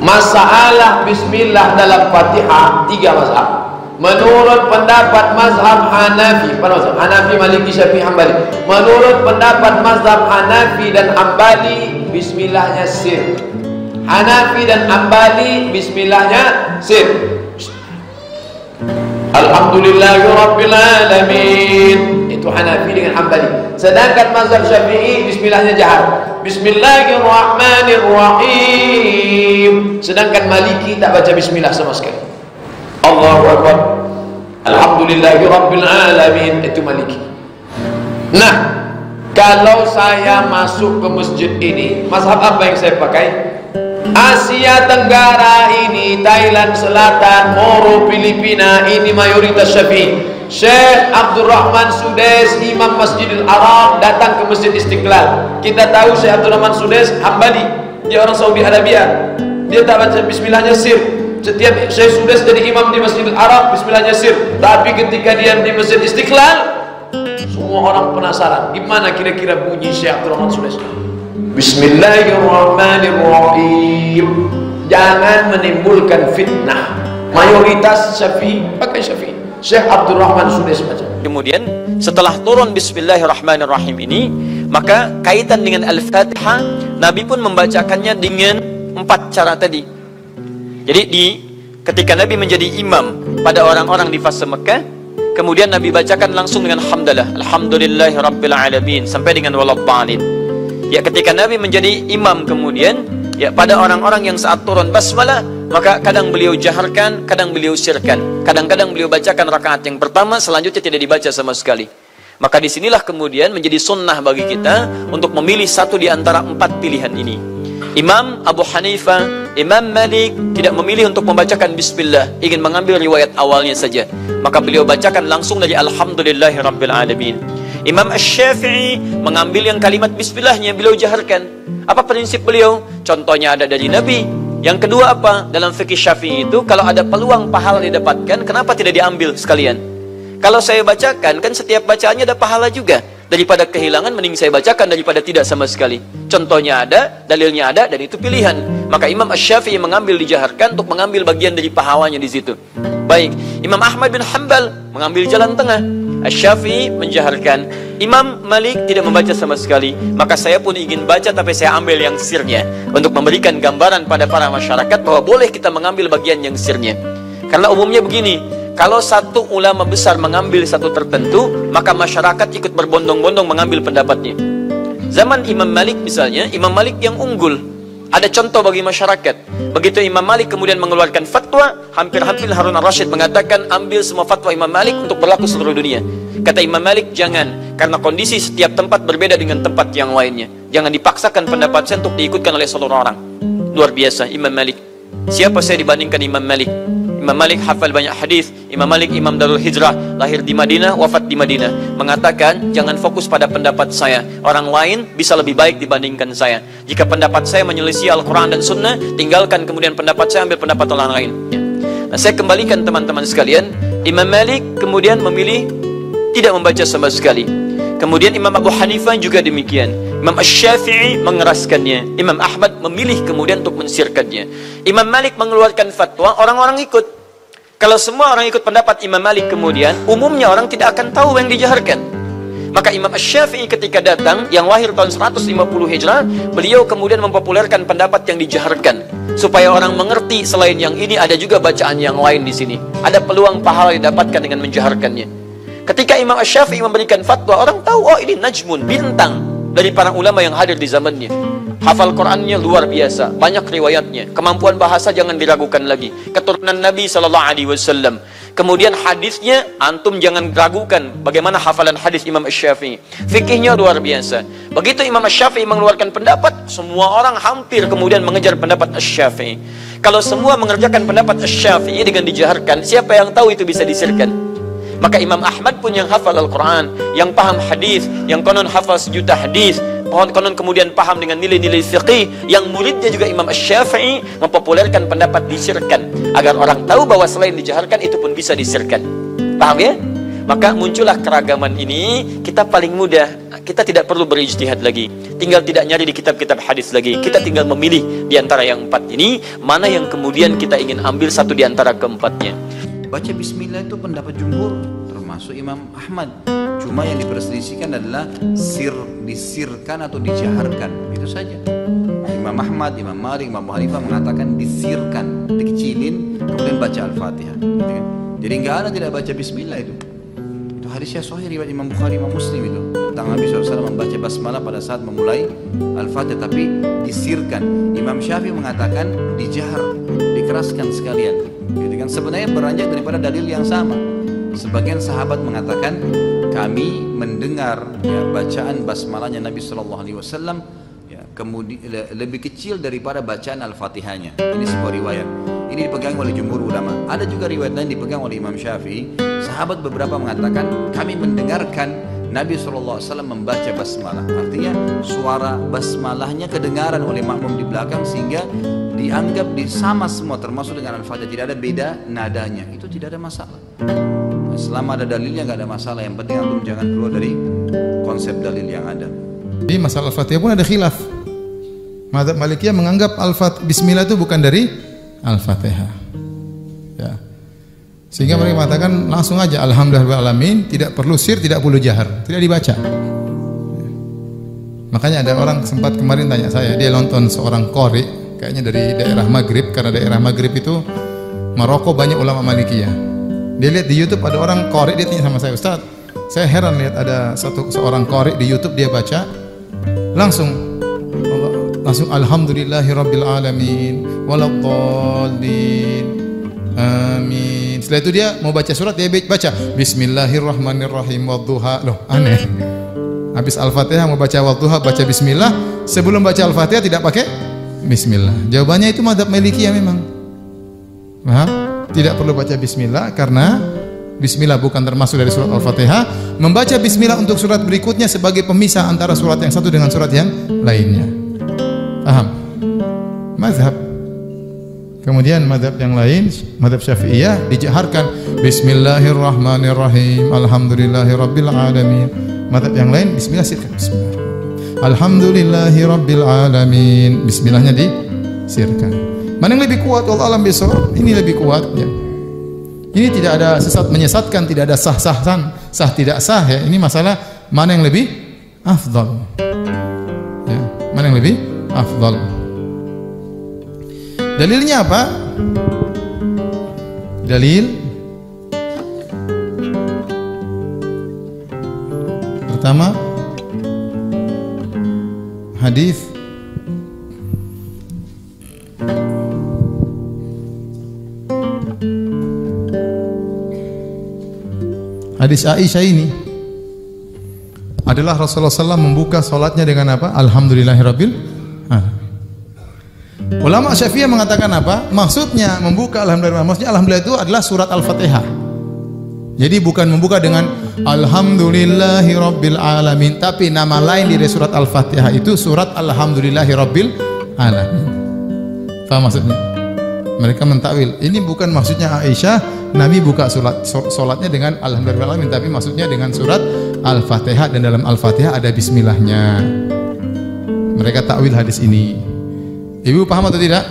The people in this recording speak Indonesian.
Masalah bismillah dalam Fatihah 3 mazhab. Menurut pendapat mazhab Hanafi, Hanafi, Maliki, Syafi'i, Hambali. Menurut pendapat mazhab Hanafi dan Hambali, bismillahnya sir. Hanafi dan Hambali, bismillahnya sir. Alhamdulillahirabbil alamin. Itu Hanafi dengan Hambali. Sedangkan mazhab Syafi'i, bismillahnya jahar. Bismillahirrahmanirrahim. Sedangkan Maliki tak baca bismillah sama sekali. Allahu Akbar. Alhamdulillahirabbil alamin. Itu Maliki. Nah, kalau saya masuk ke masjid ini, mazhab apa yang saya pakai? Asia Tenggara ini, Thailand Selatan, Moro, Filipina, ini mayoritas Syafi'i. Syekh Abdurrahman Sudais, Imam Masjidil Haram, datang ke Masjid Istiqlal. Kita tahu Syekh Abdurrahman Sudais Hambali, dia orang Saudi Arabia. Dia tak baca bismillahnya sir. Setiap Syekh Sudais jadi imam di Masjidil Haram, bismillahnya sir. Tapi ketika dia di Masjid Istiqlal, semua orang penasaran, gimana kira-kira bunyi Syekh Abdurrahman Sudais? Bismillahirrahmanirrahim. Jangan menimbulkan fitnah. Mayoritas Syafi'i pakai Syafi'i. Syekh Abdurrahman Sudais baca. Kemudian setelah turun Bismillahirrahmanirrahim ini, maka kaitan dengan Al-Fatihah, Nabi pun membacakannya dengan 4 cara tadi. Jadi ketika Nabi menjadi imam pada orang-orang di fase Mekah, kemudian Nabi bacakan langsung dengan hamdalah, alhamdulillahirabbil alamin sampai dengan waladhdallin. Ya, ketika Nabi menjadi imam kemudian ya pada orang-orang yang saat turun basmalah, maka kadang beliau jaharkan, kadang beliau sirkan. Kadang-kadang beliau bacakan rakaat yang pertama, selanjutnya tidak dibaca sama sekali. Maka disinilah kemudian menjadi sunnah bagi kita untuk memilih satu di antara 4 pilihan ini. Imam Abu Hanifah, Imam Malik tidak memilih untuk membacakan bismillah, ingin mengambil riwayat awalnya saja. Maka beliau bacakan langsung dari alhamdulillahirabbil alamin. Imam Asy-Syafi'i mengambil yang kalimat bismillahnya beliau jaharkan. Apa prinsip beliau? Contohnya ada dari Nabi. Yang kedua apa? Dalam fikih Syafi'i itu kalau ada peluang pahala didapatkan, kenapa tidak diambil sekalian? Kalau saya bacakan, kan setiap bacaannya ada pahala juga. Daripada kehilangan, mending saya bacakan daripada tidak sama sekali. Contohnya ada, dalilnya ada, dan itu pilihan. Maka Imam Asy-Syafi'i mengambil dijaharkan untuk mengambil bagian dari pahalanya di situ. Baik, Imam Ahmad bin Hanbal mengambil jalan tengah. Asy-Syafi'i menjaharkan, Imam Malik tidak membaca sama sekali. Maka saya pun ingin baca, tapi saya ambil yang sirnya untuk memberikan gambaran pada para masyarakat bahwa boleh kita mengambil bagian yang sirnya. Karena umumnya begini, kalau satu ulama besar mengambil satu tertentu, maka masyarakat ikut berbondong-bondong mengambil pendapatnya. Zaman Imam Malik misalnya, Imam Malik yang unggul. Ada contoh bagi masyarakat. Begitu Imam Malik kemudian mengeluarkan fatwa, hampir-hampir Harun al-Rasyid mengatakan ambil semua fatwa Imam Malik untuk berlaku seluruh dunia. Kata Imam Malik, jangan, karena kondisi setiap tempat berbeda dengan tempat yang lainnya. Jangan dipaksakan pendapat saya untuk diikutkan oleh seluruh orang. Luar biasa Imam Malik. Siapa saya dibandingkan Imam Malik? Imam Malik hafal banyak hadis. Imam Malik Imam Darul Hijrah, lahir di Madinah, wafat di Madinah. Mengatakan jangan fokus pada pendapat saya, orang lain bisa lebih baik dibandingkan saya. Jika pendapat saya menyelisih Al-Quran dan Sunnah, tinggalkan kemudian pendapat saya, ambil pendapat orang lain. Nah, saya kembalikan teman-teman sekalian, Imam Malik kemudian memilih tidak membaca sama sekali. Kemudian Imam Abu Hanifah juga demikian. Imam Asy-Syafi'i mengeraskannya. Imam Ahmad memilih kemudian untuk mensirkannya. Imam Malik mengeluarkan fatwa, orang-orang ikut. Kalau semua orang ikut pendapat Imam Malik kemudian, umumnya orang tidak akan tahu yang dijaharkan. Maka Imam Asy-Syafi'i ketika datang, yang lahir tahun 150 Hijrah, beliau kemudian mempopulerkan pendapat yang dijaharkan. Supaya orang mengerti selain yang ini ada juga bacaan yang lain di sini. Ada peluang pahala didapatkan dengan menjaharkannya. Ketika Imam Asy-Syafi'i memberikan fatwa, orang tahu, oh ini najmun, bintang dari para ulama yang hadir di zamannya. Hafal Qur'annya luar biasa, banyak riwayatnya. Kemampuan bahasa jangan diragukan lagi. Keturunan Nabi SAW. Kemudian hadisnya, antum jangan ragukan bagaimana hafalan hadis Imam Asy-Syafi'i. Fikihnya luar biasa. Begitu Imam Asy-Syafi'i mengeluarkan pendapat, semua orang hampir kemudian mengejar pendapat Asy-Syafi'i. Kalau semua mengerjakan pendapat Asy-Syafi'i dengan dijaharkan, siapa yang tahu itu bisa disirkan? Maka Imam Ahmad pun yang hafal Al-Quran, yang paham hadis, yang konon hafal sejuta hadis, konon kemudian paham dengan nilai-nilai fiqih, yang muridnya juga Imam Asy-Syafi'i mempopulerkan pendapat disirkan, agar orang tahu bahwa selain dijaharkan itu pun bisa disirkan. Paham ya? Maka muncullah keragaman ini. Kita paling mudah, kita tidak perlu berijtihad lagi, tinggal tidak nyari di kitab-kitab hadis lagi. Kita tinggal memilih di antara yang 4 ini, mana yang kemudian kita ingin ambil satu di antara keempatnya. Baca bismillah itu pendapat jumhur, termasuk Imam Ahmad. Cuma yang diperselisihkan adalah disirkan atau dijaharkan, itu saja. Imam Ahmad, Imam Malik, Imam Abu Hanifah mengatakan disirkan, dikecilin, kemudian baca Al-Fatihah. Gitu kan? Jadi nggak ada tidak baca bismillah itu. Itu hadisnya sahih riwayat Imam Bukhari, Imam Muslim itu tentang Nabi SAW membaca basmalah pada saat memulai Al-Fatihah, tapi disirkan. Imam Syafi'i mengatakan dijahar, dikeraskan sekalian. Gitu kan? Sebenarnya beranjak daripada dalil yang sama. Sebagian sahabat mengatakan kami mendengar ya, bacaan basmalahnya Nabi SAW ya, kemudian lebih kecil daripada bacaan Al-Fatihahnya. Ini sebuah riwayat. Ini dipegang oleh jumhur ulama. Ada juga riwayat lain dipegang oleh Imam Syafi'i. Sahabat beberapa mengatakan kami mendengarkan Nabi SAW membaca basmalah. Artinya suara basmalahnya kedengaran oleh makmum di belakang sehingga dianggap sama semua, termasuk dengan Al-Fatihah, tidak ada beda nadanya. Itu tidak ada masalah. Selama ada dalilnya nggak ada masalah. Yang penting antum jangan keluar dari konsep dalil yang ada. Di masalah Al-Fatihah pun ada khilaf. Mazhab Malikiyah menganggap Bismillah itu bukan dari Al-Fatihah. Ya. Sehingga mereka mengatakan langsung aja Alhamdulillahirrahmanirrahim, tidak perlu sir, tidak perlu jahar, tidak dibaca. Makanya ada orang sempat kemarin tanya saya, dia nonton seorang qori, kayaknya dari daerah Maghrib, karena daerah Maghrib itu Maroko banyak ulama Malikiyah. Dia lihat di YouTube ada orang qori, dia tanya sama saya, Ustaz, saya heran lihat ada seorang qori di YouTube, dia baca langsung Alhamdulillahirabbil alamin waladdallin amin. Setelah itu dia mau baca surat, dia baca Bismillahirrahmanirrahim wadduha. Loh, aneh. Habis Al-Fatihah mau baca wadduha, baca bismillah. Sebelum baca Al-Fatihah tidak pakai bismillah. Jawabannya itu mazhab Malikiyah memang. Paham? Tidak perlu baca bismillah karena bismillah bukan termasuk dari surat Al-Fatihah. Membaca bismillah untuk surat berikutnya sebagai pemisah antara surat yang satu dengan surat yang lainnya. Paham? Mazhab. Kemudian mazhab yang lain, mazhab Syafi'iyah dijaharkan Bismillahirrahmanirrahim Alhamdulillahirabbil alamin. Mazhab yang lain bismillah sirkan. Bismillah. Alhamdulillahirabbil alamin. Bismillahnya disirkan. Mana yang lebih kuat? Wallahu a'lam bishawab. Ini lebih kuat ya. Ini tidak ada sesat menyesatkan, tidak ada sah tidak sah ya. Ini masalah mana yang lebih afdal. Ya, mana yang lebih afdal. Dalilnya apa? Dalil pertama hadis Aisyah ini adalah Rasulullah SAW membuka salatnya dengan apa? Alhamdulillahirabbil alamin. Ulama Syafi'iyah mengatakan apa? Maksudnya membuka Alhamdulillah, maksudnya Alhamdulillah itu adalah surat Al-Fatihah. Jadi bukan membuka dengan Alhamdulillahirabbil alamin, tapi nama lain dari surat Al-Fatihah itu surat Alhamdulillahirabbil alamin. Faham maksudnya? Mereka mentakwil, ini bukan maksudnya Aisyah Nabi buka salatnya dengan Alhamdulillah alamin, tapi maksudnya dengan surat Al-Fatihah, dan dalam Al-Fatihah ada bismillahnya. Mereka takwil hadis ini. Ibu paham atau tidak?